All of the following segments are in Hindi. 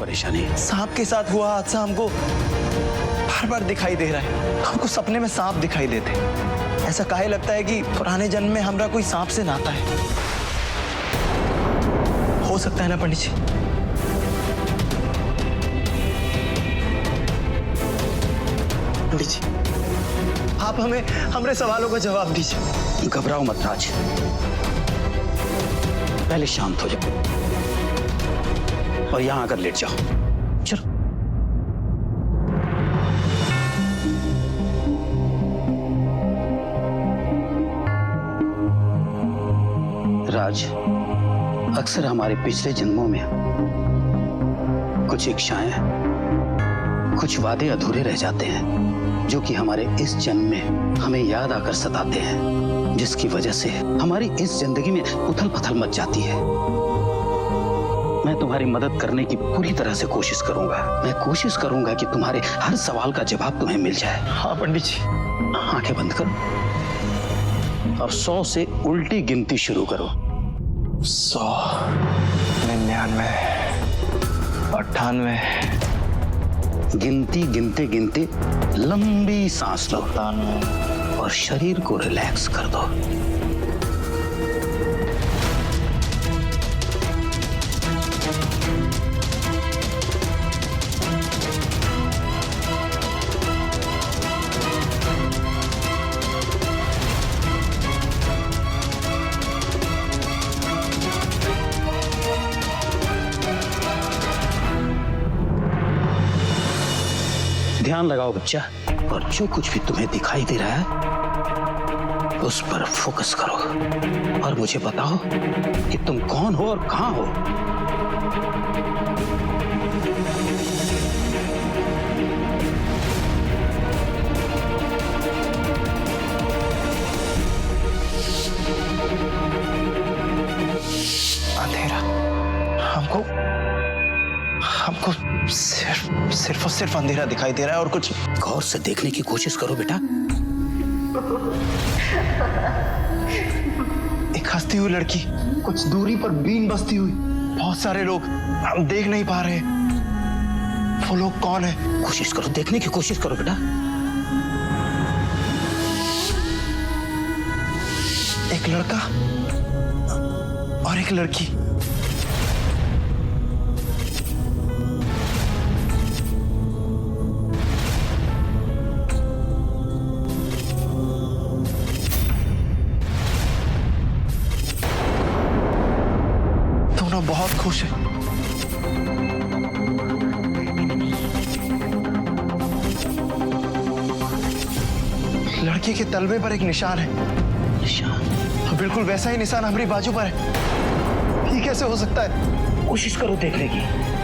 परेशानी है? सांप के साथ हुआ हादसा हमको बार बार दिखाई दे रहा है। हमको सपने में सांप दिखाई देते। ऐसा काहे लगता है कि पुराने जन्म में हमरा कोई सांप से नाता है। हो सकता है ना पंडित जी? पंडित जी, आप हमें हमारे सवालों का जवाब दीजिए। घबराओ मत राज, पहले शांत हो जाओ और यहां आकर लेट जाओ। चलो। राज, अक्सर हमारे पिछले जन्मों में कुछ इच्छाएं, कुछ वादे अधूरे रह जाते हैं जो कि हमारे इस जन्म में हमें याद आकर सताते हैं, जिसकी वजह से हमारी इस जिंदगी में उथल पुथल मच जाती है। मैं तुम्हारी मदद करने की पूरी तरह से कोशिश करूंगा। मैं कोशिश करूंगा कि तुम्हारे हर सवाल का जवाब तुम्हें मिल जाए। हाँ पंडित जी। आंखें बंद करो और 100 से उल्टी गिनती शुरू करो। 100, 99, 98। गिनती गिनते गिनते लंबी सांस लो और शरीर को रिलैक्स कर दो। ध्यान लगाओ बच्चा, और जो कुछ भी तुम्हें दिखाई दे रहा है उस पर फोकस करो और मुझे बताओ कि तुम कौन हो और कहां हो। अंधेरा। हमको सिर्फ और सिर्फ अंधेरा दिखाई दे रहा है और कुछ। गौर से देखने की कोशिश करो बेटा। एक हंसती हुई लड़की, कुछ दूरी पर बीन बजती हुई, बहुत सारे लोग, हम देख नहीं पा रहे। वो लोग कौन है? कोशिश करो, देखने की कोशिश करो बेटा। एक लड़का और एक लड़की। दोनों बहुत खुश है। लड़की के तलवे पर एक निशान है। निशान? बिल्कुल वैसा ही निशान हमारी बाजू पर है। ये कैसे हो सकता है? कोशिश करो देखने की।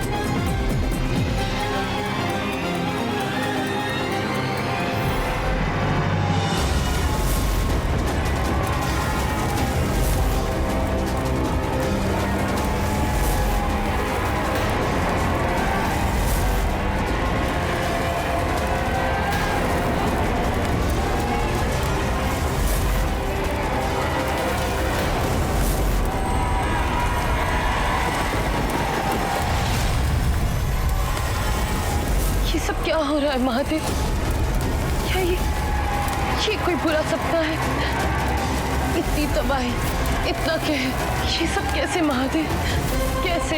ये सब क्या हो रहा है महादेव? क्या ये कोई बुरा सपना है? इतनी तबाही, इतना कहर, ये सब कैसे महादेव? कैसे?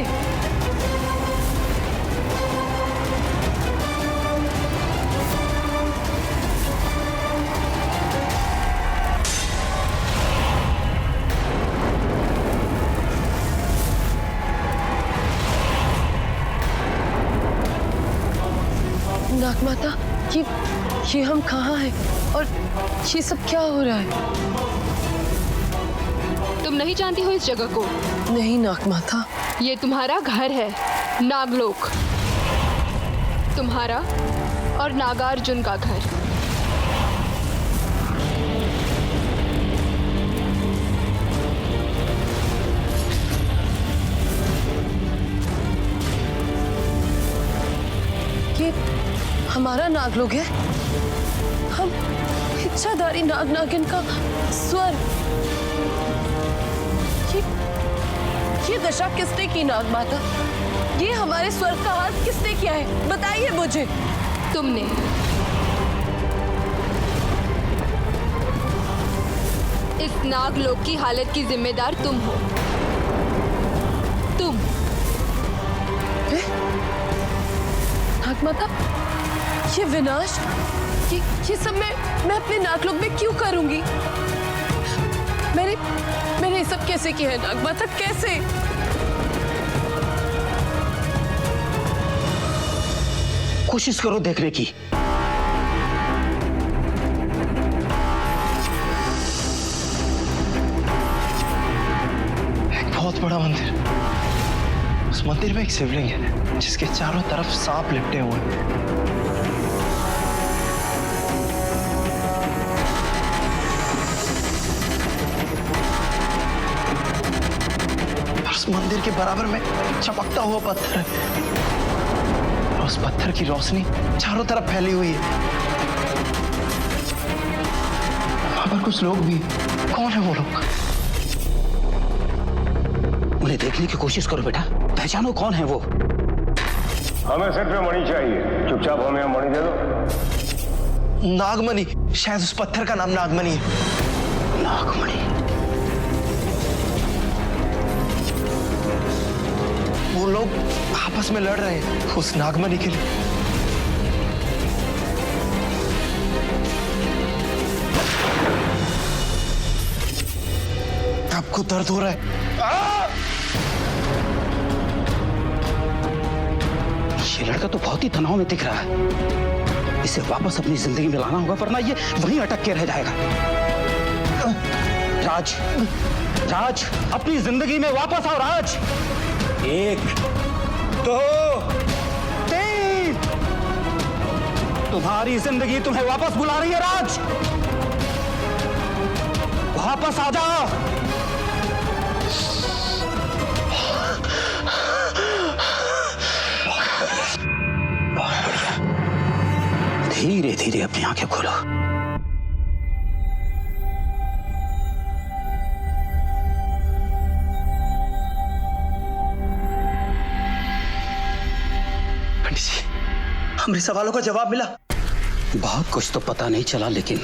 नागमाता, ये हम कहाँ हैं और ये सब क्या हो रहा है? तुम नहीं जानती हो इस जगह को? नहीं नागमाता। ये तुम्हारा घर है, नागलोक। तुम्हारा और नागार्जुन का घर। ये हमारा नागलोक है। हम इच्छाधारी नाग नागिन का स्वर। ये दशा किसने की नागमाता? ये हमारे स्वर्ग का हाथ किसने किया है? बताइए मुझे। तुमने। इस नागलोक की हालत की जिम्मेदार तुम हो। तुम। नागमाता, ये विनाश, ये सब मैं अपने नागलोक में क्यों करूंगी? मैंने ये सब कैसे किया है नागमाता, कैसे? कोशिश करो देखने की। एक बहुत बड़ा मंदिर। उस मंदिर में एक शिवलिंग है जिसके चारों तरफ सांप लिपटे हुए हैं। उस मंदिर के बराबर में चमकता हुआ पत्थर है। उस पत्थर की रोशनी चारों तरफ फैली हुई है। वहां पर कुछ लोग भी। कौन है वो लोग? उन्हें देखने की कोशिश करो बेटा, पहचानो कौन है वो। हमें सिर पे मणि चाहिए, चुपचाप हमें मणि दे दो। नागमणि। शायद उस पत्थर का नाम नागमणि है। नागमणि। वो लोग आपस में लड़ रहे हैं उस नागमणि के लिए। आपको दर्द हो रहा है? ये लड़का तो बहुत ही तनाव में दिख रहा है। इसे वापस अपनी जिंदगी में लाना होगा, वरना ये वहीं अटक के रह जाएगा। राज, राज, अपनी जिंदगी में वापस आओ राज। 1 2 3। तुम्हारी जिंदगी तुम्हें वापस बुला रही है राज। वापस आ जाओ। धीरे धीरे अपनी आंखें खोलो। पंडित जी, हमारे सवालों का जवाब मिला? बहुत कुछ तो पता नहीं चला, लेकिन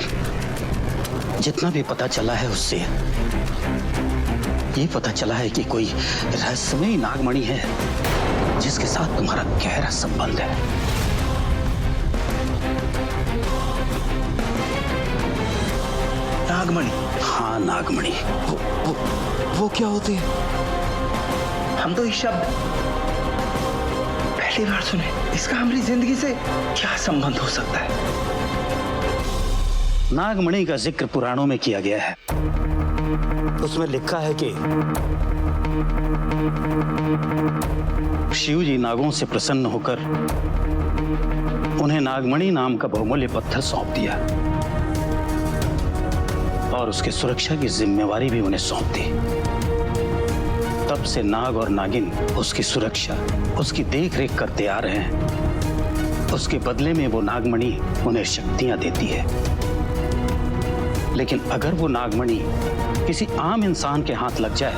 जितना भी पता चला है उससे ये पता चला है कि कोई रहस्यमयी नागमणि है जिसके साथ तुम्हारा गहरा संबंध है। नागमणि? हाँ, नागमणि। वो क्या होती है? हम तो ये शब्द पहली बार सुने। इसका हमारी जिंदगी से क्या संबंध हो सकता है? नागमणि का जिक्र पुराणों में किया गया है। उसमें लिखा है कि शिव जी नागों से प्रसन्न होकर उन्हें नागमणि नाम का बहुमूल्य पत्थर सौंप दिया और उसकी सुरक्षा की जिम्मेवारी भी उन्हें सौंप दी। तब से नाग और नागिन उसकी सुरक्षा, उसकी देख रेख करते आ रहे हैं। उसके बदले में वो नागमणि उन्हें शक्तियां देती है। लेकिन अगर वो नागमणि किसी आम इंसान के हाथ लग जाए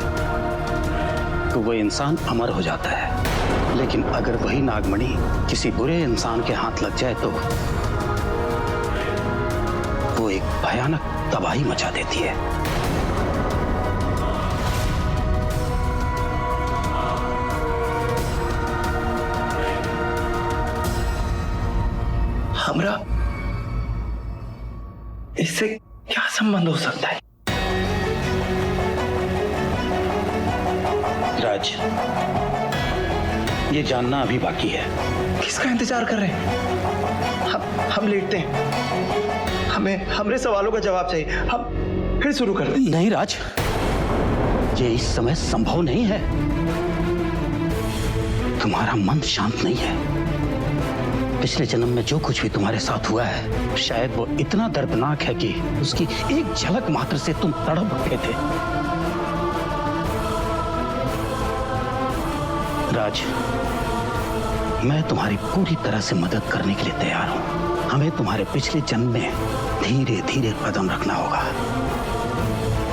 तो वो इंसान अमर हो जाता है। लेकिन अगर वही नागमणि किसी बुरे इंसान के हाथ लग जाए तो वो एक भयानक तबाही मचा देती है। हमरा इससे क्या संबंध हो सकता है? राज, ये जानना अभी बाकी है। किसका इंतजार कर रहे हैं? हम लेटते हैं। हमारे सवालों का जवाब चाहिए। हम फिर शुरू कर दें। नहीं राज, ये इस समय संभव नहीं है। तुम्हारा मन शांत नहीं है। पिछले जन्म में जो कुछ भी तुम्हारे साथ हुआ है शायद वो इतना दर्दनाक है कि उसकी एक झलक मात्र से तुम तड़प उठे थे। राज, मैं तुम्हारी पूरी तरह से मदद करने के लिए तैयार हूं। हमें तुम्हारे पिछले जन्म में धीरे धीरे कदम रखना होगा।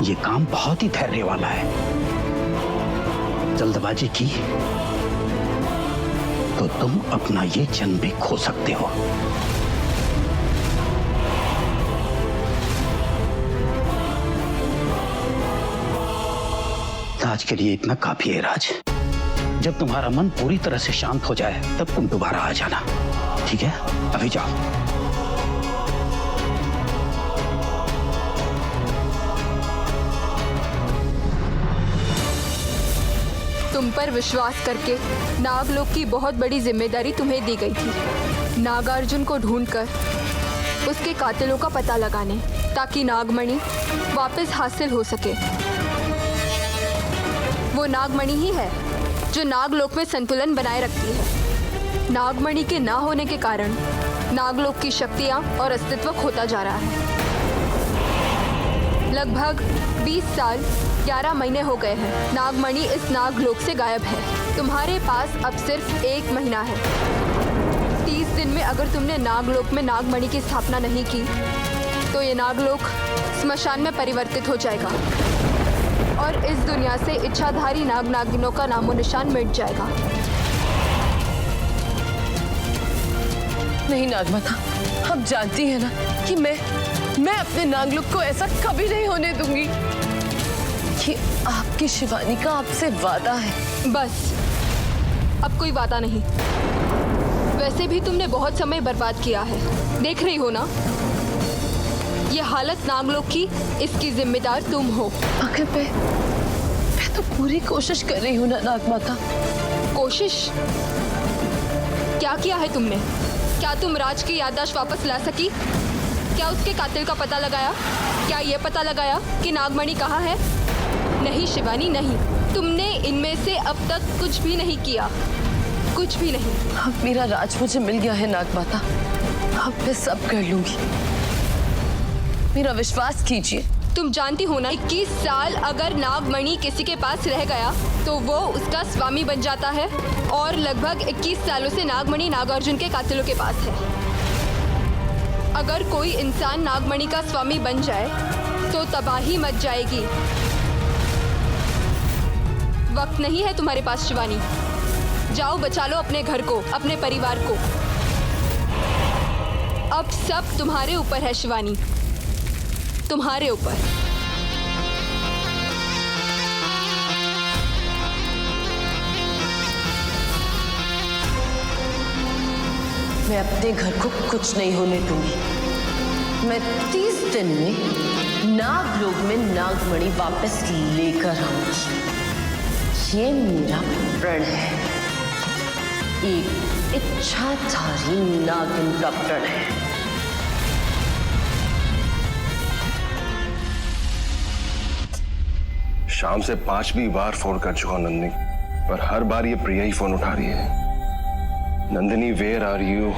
ये काम बहुत ही धैर्य वाला है। जल्दबाजी की तो तुम अपना ये जन्म भी खो सकते हो। आज के लिए इतना काफी है राज। जब तुम्हारा मन पूरी तरह से शांत हो जाए तब तुम दोबारा आ जाना, ठीक है? अभी जाओ। तुम पर विश्वास करके नागलोक की बहुत बड़ी जिम्मेदारी तुम्हें दी गई थी, नागार्जुन को ढूंढकर उसके कातिलों का पता लगाने, ताकि नागमणि वापस हासिल हो सके। वो नागमणि ही है जो नागलोक में संतुलन बनाए रखती है। नागमणि के ना होने के कारण नागलोक की शक्तियां और अस्तित्व खोता जा रहा है। लगभग 20 साल 11 महीने हो गए हैं नागमणि इस नागलोक से गायब है। तुम्हारे पास अब सिर्फ 1 महीना है। 30 दिन में अगर तुमने नागलोक में नागमणि की स्थापना नहीं की तो ये नागलोक स्मशान में परिवर्तित हो जाएगा और इस दुनिया से इच्छाधारी नाग नागिनों का नामो निशान मिट जाएगा। नहीं नागमाता, आप जानती हैं ना कि मैं अपने नागलोक को ऐसा कभी नहीं होने दूंगी। ये आपकी शिवानी का आपसे वादा है। बस अब कोई वादा नहीं। वैसे भी तुमने बहुत समय बर्बाद किया है, देख रही हो ना। ये हालत नागलोक की, इसकी जिम्मेदार तुम हो। आखिर मैं तो पूरी कोशिश कर रही हूँ ना नागमाता। कोशिश? क्या किया है तुमने? क्या तुम राज की याददाश्त वापस ला सकी? क्या उसके कातिल का पता लगाया? क्या ये पता लगाया कि नागमणि कहाँ है? नहीं शिवानी, नहीं। तुमने इनमें से अब तक कुछ भी नहीं किया, कुछ भी नहीं। अब मेरा राज मुझे मिल गया है नागमाता, अब मैं सब कर लूंगी। मेरा विश्वास कीजिए। तुम जानती हो ना, 21 साल अगर नागमणि किसी के पास रह गया तो वो उसका स्वामी बन जाता है, और लगभग 21 सालों से नागमणि नागार्जुन के कातिलों के पास है। अगर कोई इंसान नागमणि का स्वामी बन जाए तो तबाही मच जाएगी। वक्त नहीं है तुम्हारे पास शिवानी। जाओ बचा लो अपने घर को, अपने परिवार को। अब सब तुम्हारे ऊपर है शिवानी, तुम्हारे ऊपर। मैं अपने घर को कुछ नहीं होने दूंगी। मैं 30 दिन में नागलोक में नागमणि वापस लेकर आऊंगी। ये मेरा प्रण है, एक इच्छाधारी नागिन का प्रण है। शाम से 5वीं बार फोन कर चुका नंदिनी, पर हर बार ये प्रिया ही फोन उठा रही है। Nandini, where are you?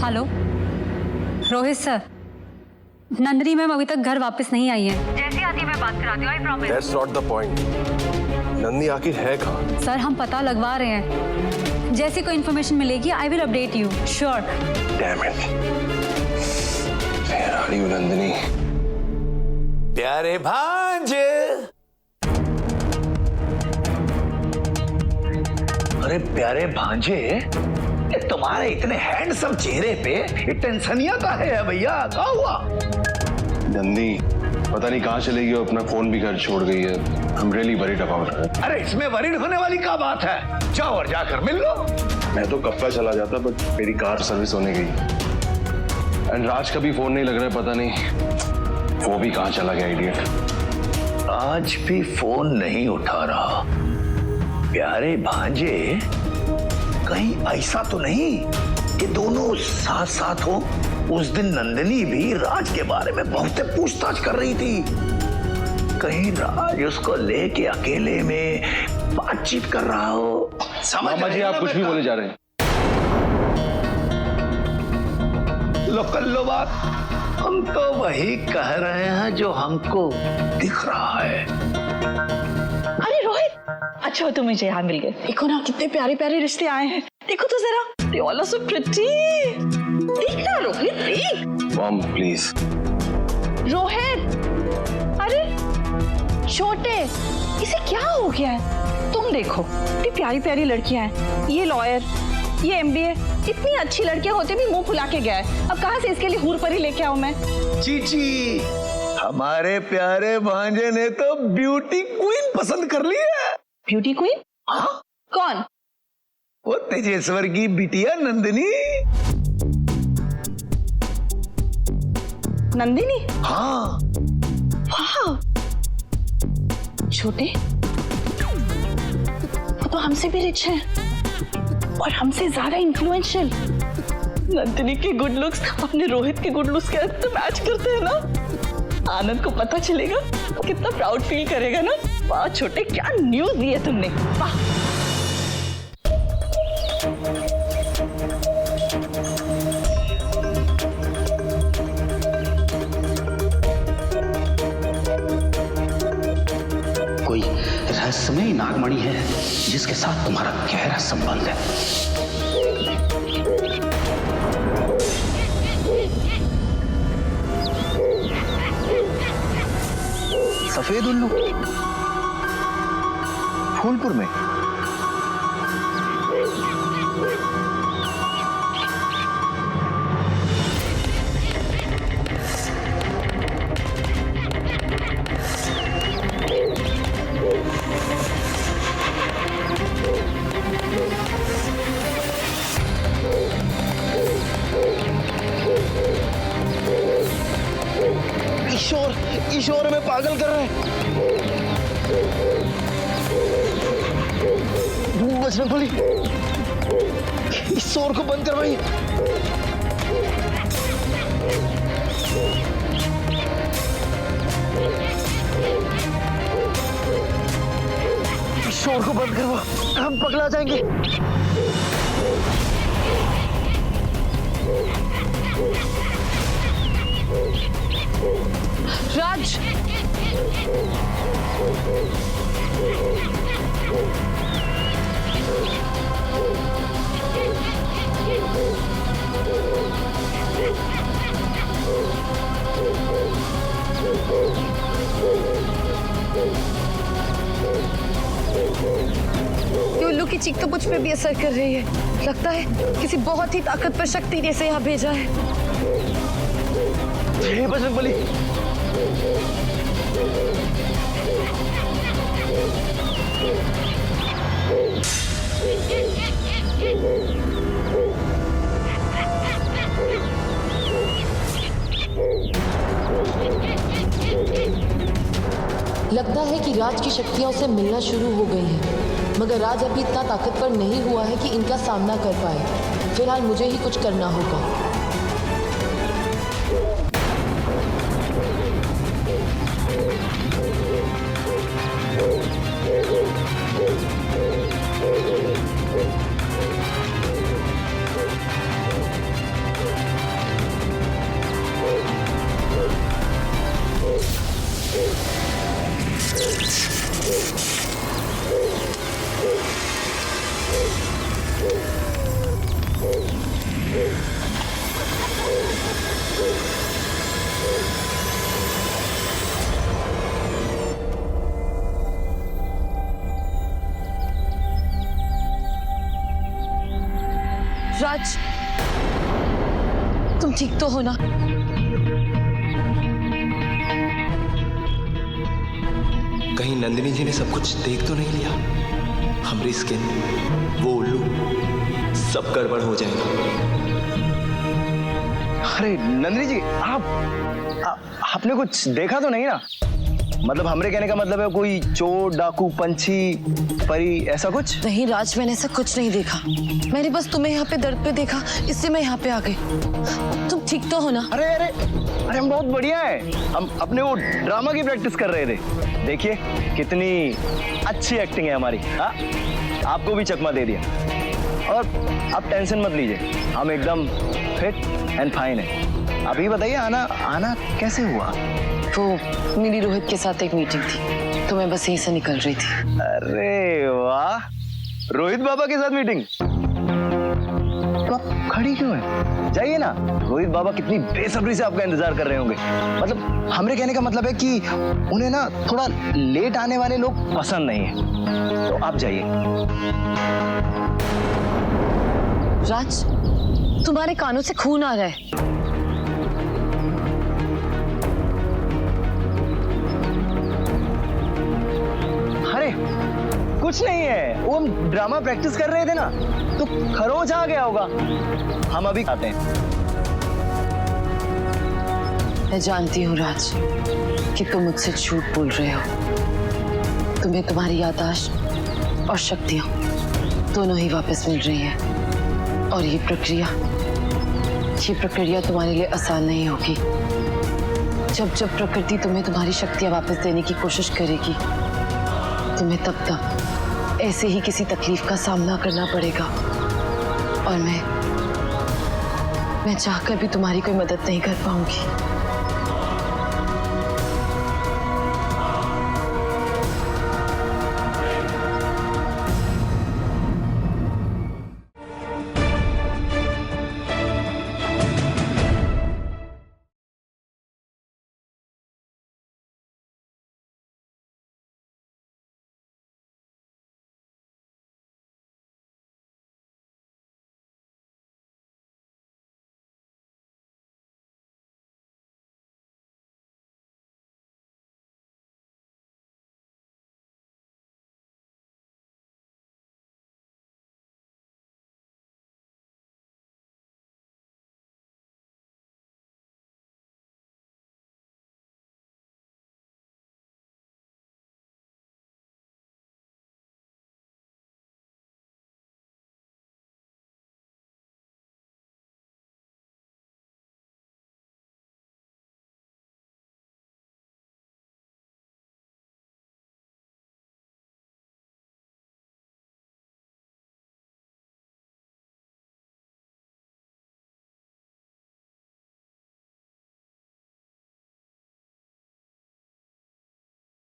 Hello Rohit sir, Nandini ma'am अभी तक घर वापस नहीं आई है। जैसे आती मैं बात करा दी, I promise. That's not the point. Nandini आखिर है कहाँ? सर हम पता लगवा रहे हैं, जैसी कोई इन्फॉर्मेशन मिलेगी I will update you, sure. Damn it. Where are you Nandini? प्यारे भांजे, अरे प्यारे भांजे, तुम्हारे इतने हैंडसम चेहरे पे ये टेंशनिया का है भैया? क्या हुआ? नंदी पता नहीं कहाँ चली गई, अपना फोन भी घर छोड़ गई है। I'm really worried about her. अरे इसमें वरीड होने वाली क्या बात है? जाओ और जाकर मिल लो। मैं तो कब का चला जाता, बट मेरी कार सर्विस होने गई। एंड राज का भी फोन नहीं लग रहा है, पता नहीं वो भी कहाँ चला गया इडियट। आज भी फोन नहीं उठा रहा। प्यारे भांजे, कहीं ऐसा तो नहीं कि दोनों साथ साथ हो? उस दिन नंदिनी भी राज के बारे में बहुत पूछताछ कर रही थी। कहीं राज उसको लेके अकेले में बातचीत कर रहा हो। मामा जी आप कुछ भी बोले जा रहे हैं। लो कर लो बात। हम तो वही कह रहे हैं जो हमको दिख रहा है। अरे रोहित, अच्छा हो तुम मुझे यहाँ मिल गए। देखो ना कितने प्यारे प्यारे रिश्ते आए हैं। देखो तो जरा, they all are so pretty। देख ना रोहित, देख। Mom please. रोहित, अरे छोटे, इसे क्या हो गया है? तुम देखो, इतनी प्यारी प्यारी लड़कियां हैं, ये लॉयर, ये एमबीए, इतनी अच्छी लड़कियां होते भी मुंह फुला के गया है। अब कहां से इसके लिए हूर परी लेके आऊं मैं? चीची, हमारे प्यारे भांजे ने तो ब्यूटी क्वीन पसंद कर ली है। Beauty queen? हाँ, कौन? वो तेजेश्वर की बिटिया नंदिनी। नंदिनी? हाँ। वाह, छोटे, वो तो हमसे भी रिच है और हमसे ज्यादा इन्फ्लुएंशियल। नंदिनी के गुड लुक्स अपने रोहित के गुड लुक्स के साथ तो मैच करते हैं ना। आनंद को पता चलेगा तो कितना प्राउड फील करेगा ना। वाह छोटे, क्या न्यूज दी है तुमने, वाह। कोई रहस्यमयी नागमणि है जिसके साथ तुम्हारा गहरा संबंध है। सफेद उल्लू फूलपुर में? ईश्वर, ईश्वर में पागल कर रहे हैं। बजरंगबली, इस शोर को बंद करवाइए। इस शोर को बंद करवा, हम पगला जाएंगे। राज, ये उल्लू की चीख तो मुझ पे भी असर कर रही है। लगता है किसी बहुत ही ताकतवर शक्ति ने इसे यहाँ भेजा है। हे बजरंगबली, लगता है कि राज की शक्तियां उसे मिलना शुरू हो गई हैं, मगर राज अभी इतना ताकतवर नहीं हुआ है कि इनका सामना कर पाए। फिलहाल मुझे ही कुछ करना होगा। राज, तुम ठीक तो हो ना? कहीं नंदिनी जी ने सब कुछ देख तो नहीं लिया? हमारी स्किन, वो उल्लू, सब गड़बड़ हो जाएगा। अरे नंदिनी जी, आपने कुछ देखा तो नहीं ना? मतलब हमरे कहने का मतलब है कोई चोर, डाकू, पंछी, परी, ऐसा कुछ? नहीं राज, मैंने ऐसा कुछ नहीं देखा। मैंने बस तुम्हें यहाँ पे दर्द पे देखा, इससे मैं यहाँ पे आ गई। तुम ठीक तो हो ना? अरे अरे अरे, हम बहुत बढ़िया है। हम अपने वो ड्रामा की प्रैक्टिस कर रहे थे। देखिए कितनी अच्छी एक्टिंग है हमारी। हाँ, आपको भी चकमा दे दिया। और आप टेंशन मत लीजिए, हम एकदम फिट एंड फाइन है। अभी बताइए, आना कैसे हुआ? वो मेरी रोहित के साथ एक मीटिंग थी, तो मैं बस यहीं से निकल रही थी। अरे वाह, रोहित बाबा के साथ मीटिंग? तो आप खड़ी क्यों हैं? जाइए ना, रोहित बाबा कितनी बेसब्री से आपका इंतजार कर रहे होंगे। मतलब हमरे कहने का मतलब है कि उन्हें ना थोड़ा लेट आने वाले लोग पसंद नहीं है, तो आप जाइए। राज, तुम्हारे कानों से खून आ रहा है। अरे कुछ नहीं है, वो हम ड्रामा प्रैक्टिस कर रहे थे ना, तो खरोच आ गया होगा। हम अभी खाते हैं। मैं जानती हूँ राज कि तुम मुझसे झूठ बोल रहे हो। तुम्हें तुम्हारी याददाश्त और शक्तियां दोनों ही वापस मिल रही है, और ये प्रक्रिया तुम्हारे लिए आसान नहीं होगी। जब जब प्रकृति तुम्हें तुम्हारी शक्तियां वापस देने की कोशिश करेगी, तुम्हें तब तक ऐसे ही किसी तकलीफ का सामना करना पड़ेगा, और मैं चाहकर भी तुम्हारी कोई मदद नहीं कर पाऊंगी।